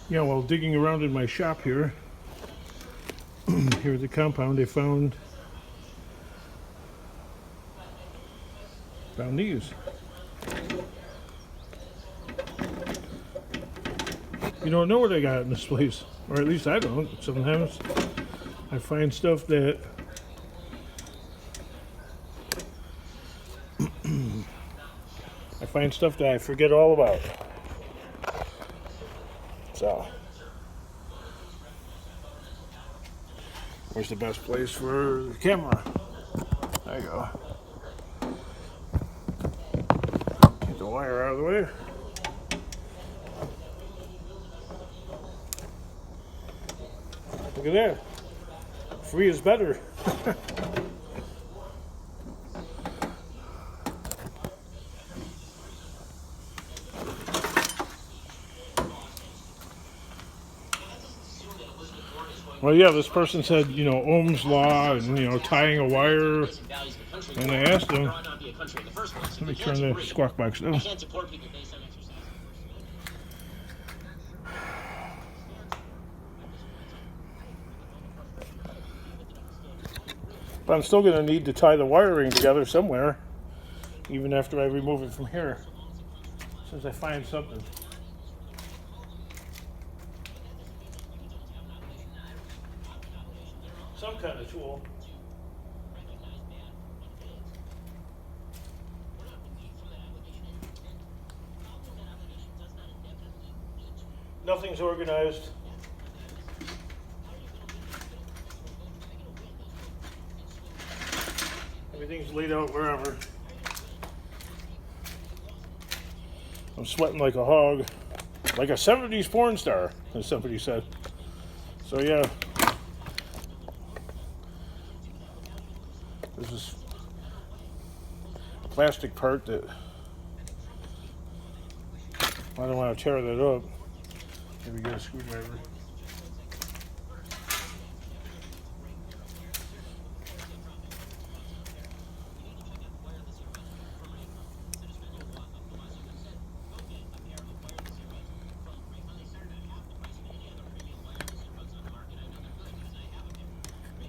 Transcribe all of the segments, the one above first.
Yeah, while digging around in my shop here, here at the compound, I found these. You don't know what I got in this place, or at least I don't. Sometimes I find stuff that I forget all about. So, where's the best place for the camera? There you go. Get the wire out of the way. Look at that. Free is better. Well, yeah, this person said, Ohm's law and, tying a wire. And I asked him, let me turn the squawk box down. But I'm still going to need to tie the wiring together somewhere, even after I remove it from here, since I find something. Some kind of tool. Nothing's organized. Everything's laid out wherever. I'm sweating like a hog. Like a 70s porn star, as somebody said. So yeah. This is a plastic part that I don't want to tear that up. Maybe get a screwdriver.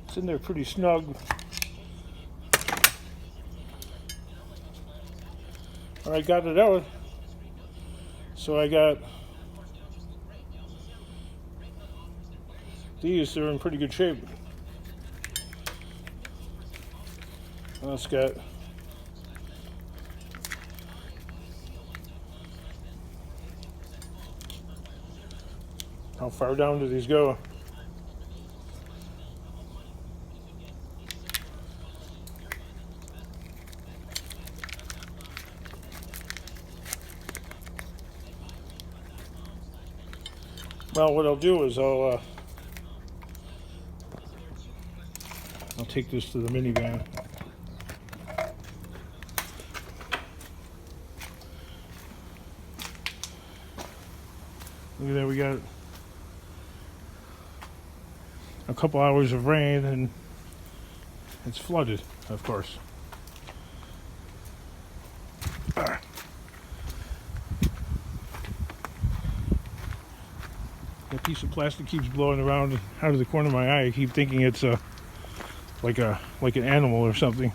It's in there pretty snug. I got it out. So I got these. They're in pretty good shape. And it's got how far down do these go? Well, what I'll do is I'll take this to the minivan. Look at that, we got a couple hours of rain and it's flooded, of course. That piece of plastic keeps blowing around out of the corner of my eye. I keep thinking it's like an animal or something.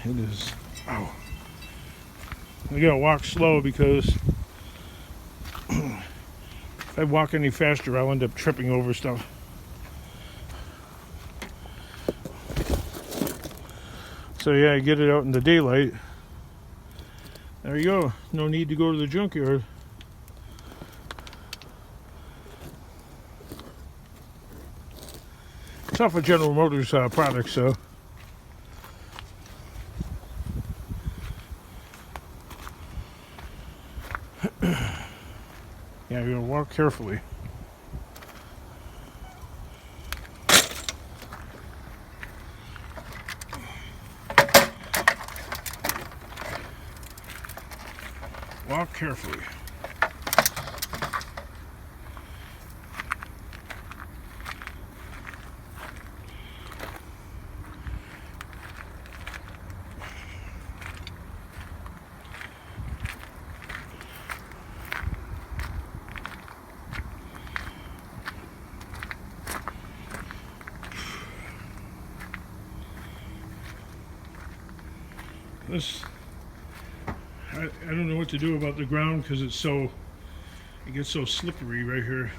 It is. Oh, I gotta walk slow because if I walk any faster, I'll end up tripping over stuff. So yeah, get it out in the daylight. There you go. No need to go to the junkyard. It's off of General Motors products, so. Yeah, you're gonna walk carefully. Walk carefully. This, I don't know what to do about the ground because it gets so slippery right here.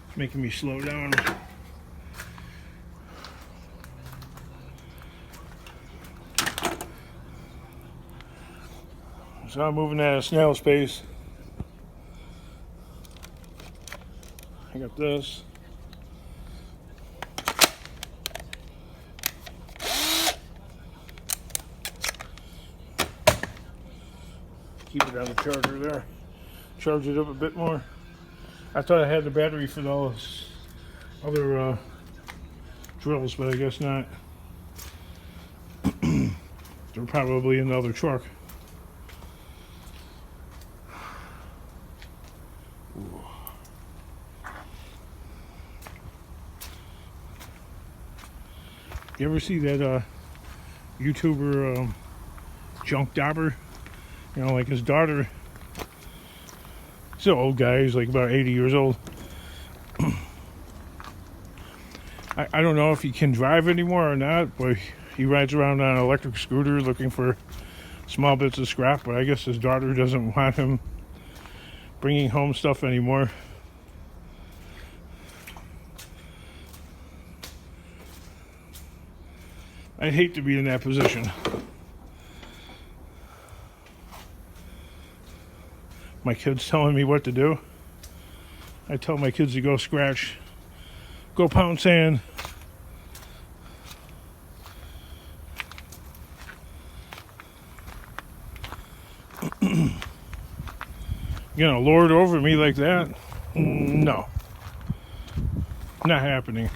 It's making me slow down. So I'm moving at a snail's pace. I got this. Keep it on the charger there. Charge it up a bit more. I thought I had the battery for those other drills, but I guess not. They're probably in the other truck. You ever see that YouTuber Junk Dauber? You know, like his daughter. He's an old guy. He's like about 80 years old. I don't know if he can drive anymore or not, but he rides around on an electric scooter looking for small bits of scrap. But I guess his daughter doesn't want him bringing home stuff anymore. I'd hate to be in that position. My kids telling me what to do. I tell my kids to go scratch, go pound sand. You gonna lord over me like that? No. Not happening.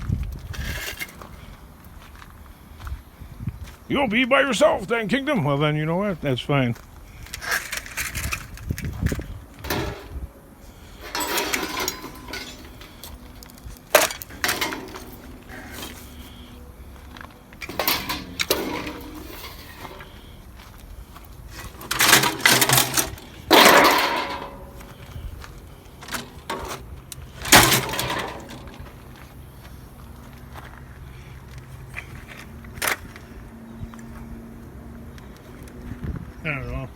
You'll be by yourself then, Kingdom. Well then, you know what? That's fine. I don't know.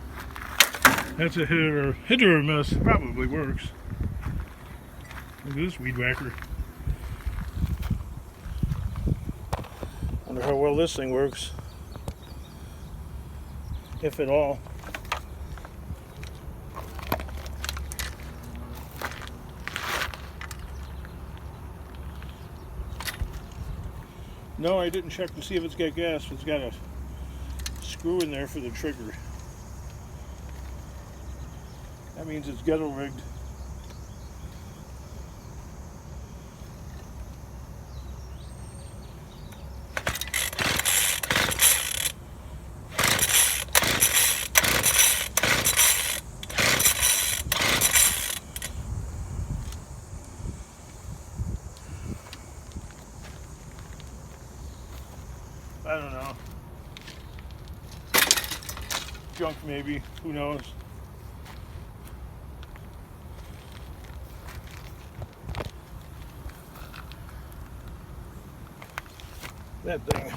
That's a hit or miss. Probably works. Look at this weed whacker. Wonder how well this thing works. If at all. No, I didn't check to see if it's got gas. It's got a screw in there for the trigger. That means it's ghetto rigged. I don't know. Junk maybe, who knows? That thing.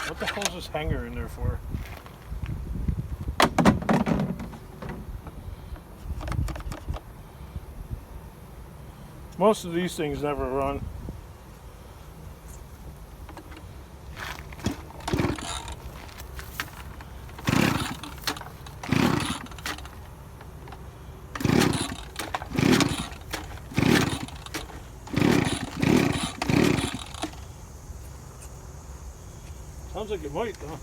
What the hell is this hanger in there for? Most of these things never run. Sounds like it might, though.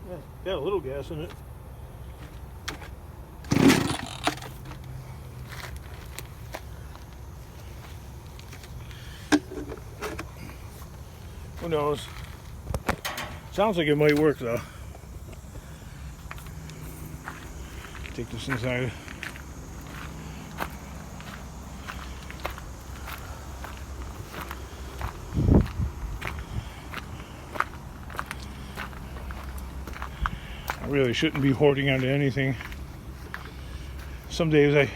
Yeah, got a little gas in it. Who knows? Sounds like it might work though. Take this inside. I really shouldn't be hoarding onto anything. Some days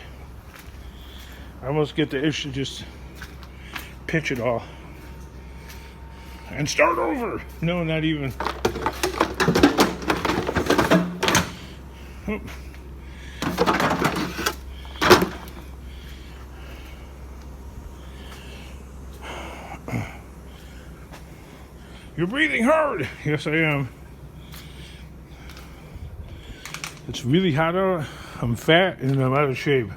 I almost get the itch to just pitch it all and start over. No, not even. Oop. You're breathing hard. Yes, I am. It's really hot out. I'm fat and I'm out of shape.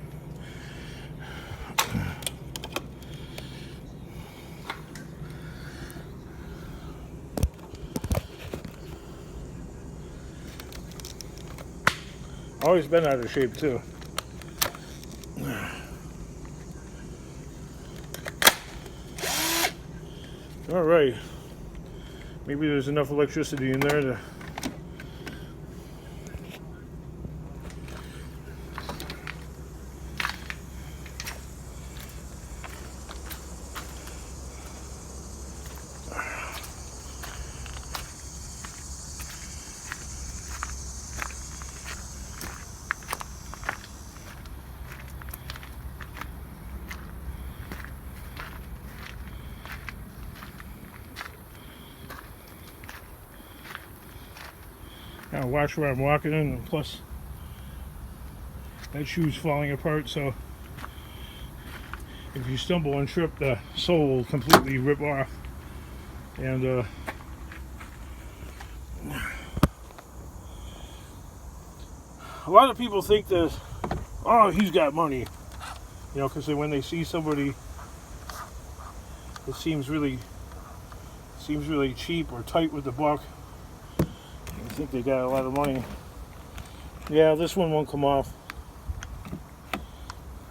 Always been out of shape too. All right. Maybe there's enough electricity in there to. Gotta watch where I'm walking in, and plus that shoe's falling apart, so if you stumble and trip, the sole will completely rip off. And a lot of people think that, oh, he's got money, you know, because when they see somebody that seems really cheap or tight with the buck, I think they got a lot of money. Yeah, this one won't come off.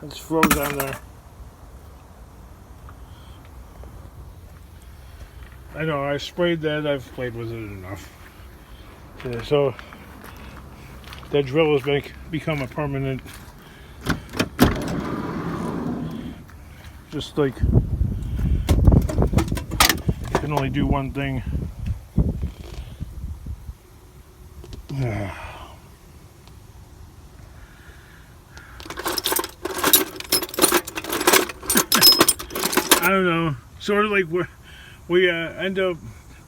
It's froze on there. I know, I sprayed that. I've played with it enough. Yeah, so that drill has become a permanent, just like, you can only do one thing. I don't know, sort of like we end up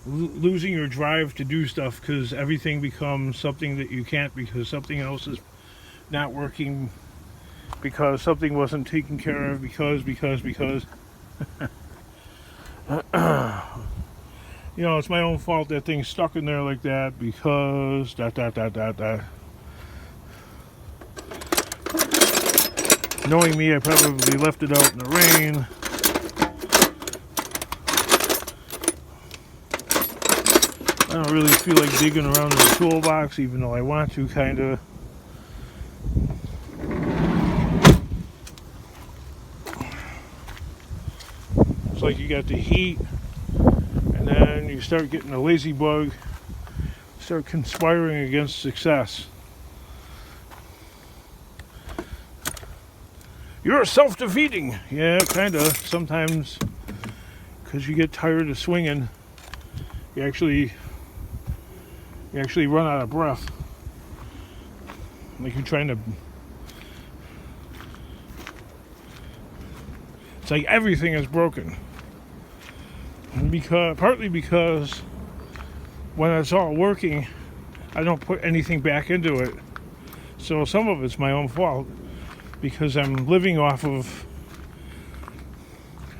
losing your drive to do stuff because everything becomes something that you can't because something else is not working, because something wasn't taken care of, because you know, it's my own fault that thing's stuck in there like that because dot. Knowing me, I probably left it out in the rain. I don't really feel like digging around in the toolbox, even though I want to, kinda. It's like you got the heat, and then you start getting a lazy bug, start conspiring against success. You're self-defeating. Yeah, kinda. Sometimes, because you get tired of swinging, you actually run out of breath. Like you're trying to. It's like everything is broken. Partly because when it's all working, I don't put anything back into it. So some of it's my own fault because I'm living off of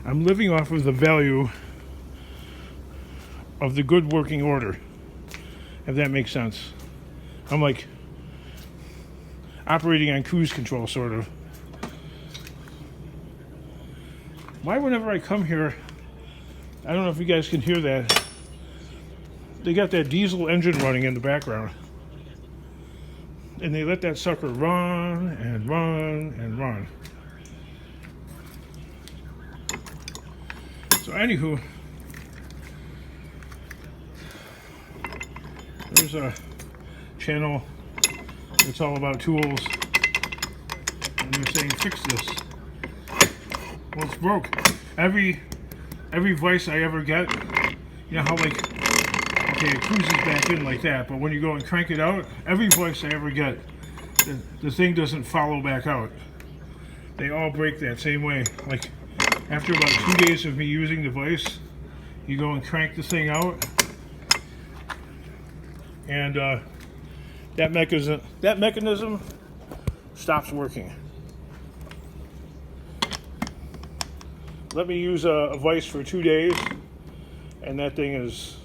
the value of the good working order, if that makes sense. I'm like operating on cruise control, sort of. Why, whenever I come here, I don't know if you guys can hear that, they got that diesel engine running in the background. And they let that sucker run and run and run. So anywho, Here's a channel that's all about tools, and they're saying fix this. Well, it's broke. Every vise I ever get, you know how like, okay, it cruises back in like that, but when you go and crank it out, every vise I ever get, the thing doesn't follow back out. They all break that same way. Like after about 2 days of me using the vise, you go and crank the thing out, and that mechanism stops working. Let me use a vise for 2 days, and that thing's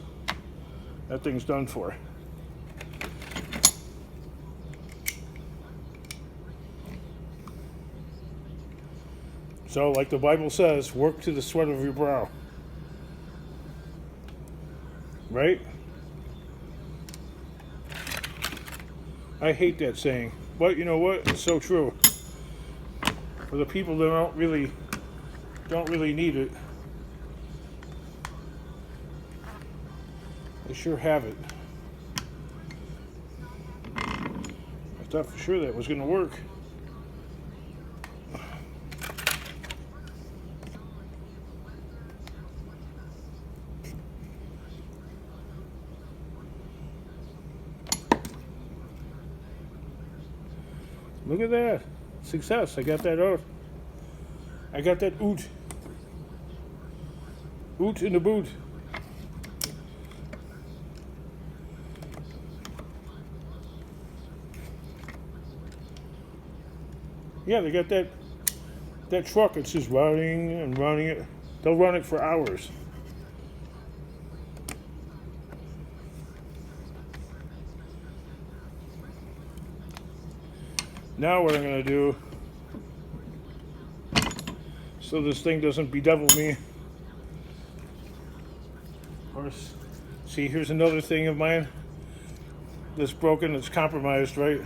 done for. So, like the Bible says, work to the sweat of your brow. Right? I hate that saying, but you know what? It's so true. For the people that don't really need it, they sure have it. I thought for sure that was going to work. Look at that. Success. I got that out. I got that oot. Oot in the boot. Yeah, they got that truck. It's just running and running it. They'll run it for hours. Now what I'm going to do, so this thing doesn't bedevil me. Of course, see, here's another thing of mine that's broken, it's compromised, right?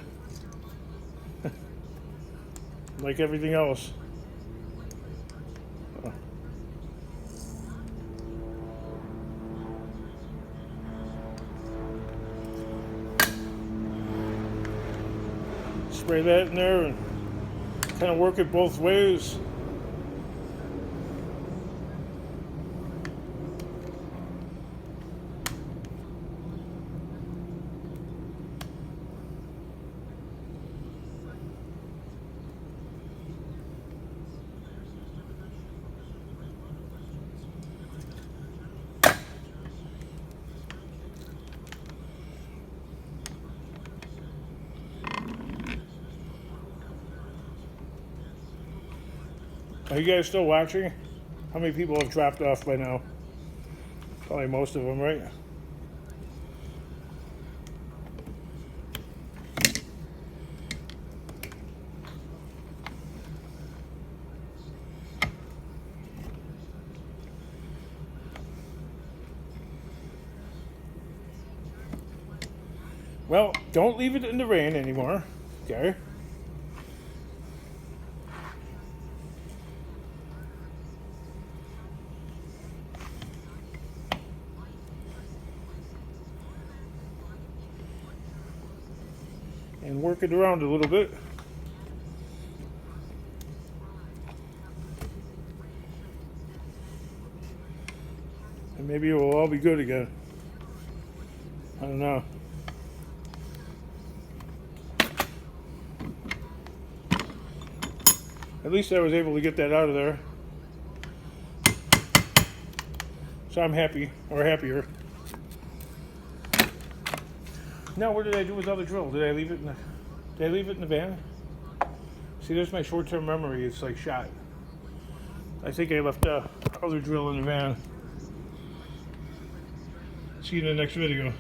Like everything else. Spray that in there and kind of work it both ways. Are you guys still watching? How many people have dropped off by now? Probably most of them, right? Well, don't leave it in the rain anymore, okay? And work it around a little bit. And maybe it will all be good again. I don't know. At least I was able to get that out of there. So I'm happy, or happier. Now, what did I do with the other drill? Did I leave it in the van? See, there's my short-term memory. It's like shot. I think I left the other drill in the van. See you in the next video.